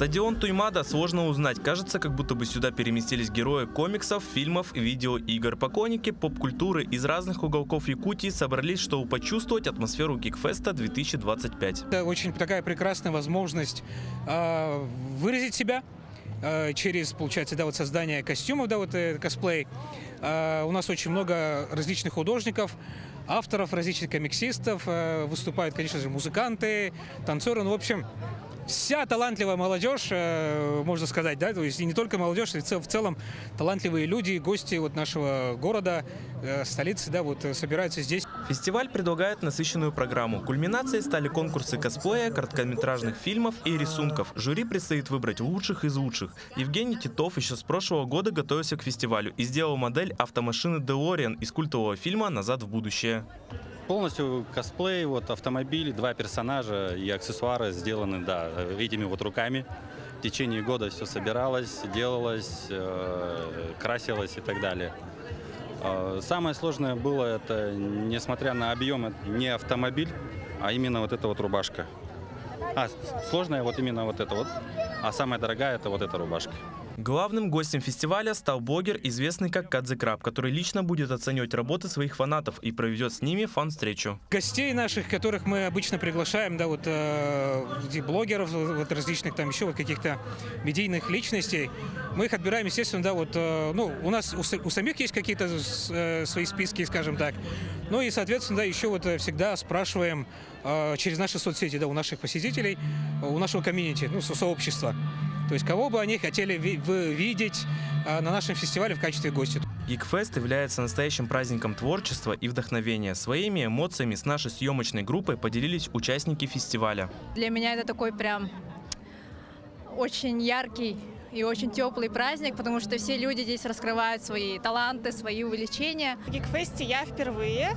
Стадион Туймада сложно узнать. Кажется, как будто бы сюда переместились герои комиксов, фильмов и видеоигр. Поклонники поп-культуры из разных уголков Якутии собрались, чтобы почувствовать атмосферу Гикфеста 2025. Это очень такая прекрасная возможность выразить себя через, получается, да, вот создание костюмов, да, вот косплей. У нас очень много различных художников, авторов, различных комиксистов, выступают, конечно же, музыканты, танцоры, ну, в общем, вся талантливая молодежь, можно сказать, да, то есть и не только молодежь, в целом талантливые люди, гости вот нашего города, столицы, да, вот собираются здесь. Фестиваль предлагает насыщенную программу. Кульминацией стали конкурсы косплея, короткометражных фильмов и рисунков. Жюри предстоит выбрать лучших из лучших. Евгений Титов еще с прошлого года готовился к фестивалю и сделал модель автомашины DeLorean из культового фильма «Назад в будущее». Полностью косплей, вот автомобили, 2 персонажа и аксессуары сделаны, да, этими вот руками. В течение года все собиралось, делалось, красилось и так далее. Самое сложное было это, несмотря на объем, не автомобиль, а именно вот эта вот рубашка. Сложная вот именно вот это вот, а самая дорогая это вот эта рубашка. Главным гостем фестиваля стал блогер, известный как Кадзе Краб, который лично будет оценивать работы своих фанатов и проведет с ними фан-встречу. Гостей наших, которых мы обычно приглашаем, да, вот блогеров, вот различных там еще вот каких-то медийных личностей, мы их отбираем, естественно, да, вот, ну, у нас у самих есть какие-то свои списки, скажем так, ну и, соответственно, да, еще вот всегда спрашиваем через наши соцсети, да, у наших посетителей, у нашего комьюнити, ну, сообщества. То есть кого бы они хотели видеть на нашем фестивале в качестве гостя. Гикфест является настоящим праздником творчества и вдохновения. Своими эмоциями с нашей съемочной группой поделились участники фестиваля. Для меня это такой прям очень яркий и очень теплый праздник, потому что все люди здесь раскрывают свои таланты, свои увлечения. В Гикфесте я впервые.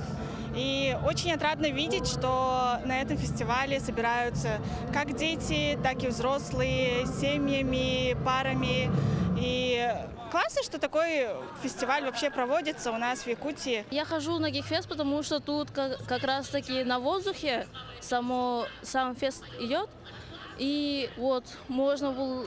И очень отрадно видеть, что на этом фестивале собираются как дети, так и взрослые, семьями, парами. И классно, что такой фестиваль вообще проводится у нас в Якутии. Я хожу на Гикфест, потому что тут как раз-таки на воздухе сам фест идет. И вот можно было...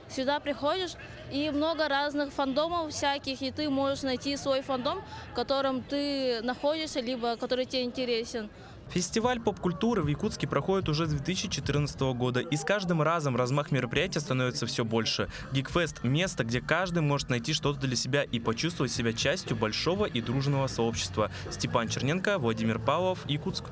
Сюда приходишь, и много разных фандомов всяких, и ты можешь найти свой фандом, в котором ты находишься, либо который тебе интересен. Фестиваль поп-культуры в Якутске проходит уже с 2014 года, и с каждым разом размах мероприятия становится все больше. Гикфест – место, где каждый может найти что-то для себя и почувствовать себя частью большого и дружного сообщества. Степан Черненко, Владимир Павлов, Якутск.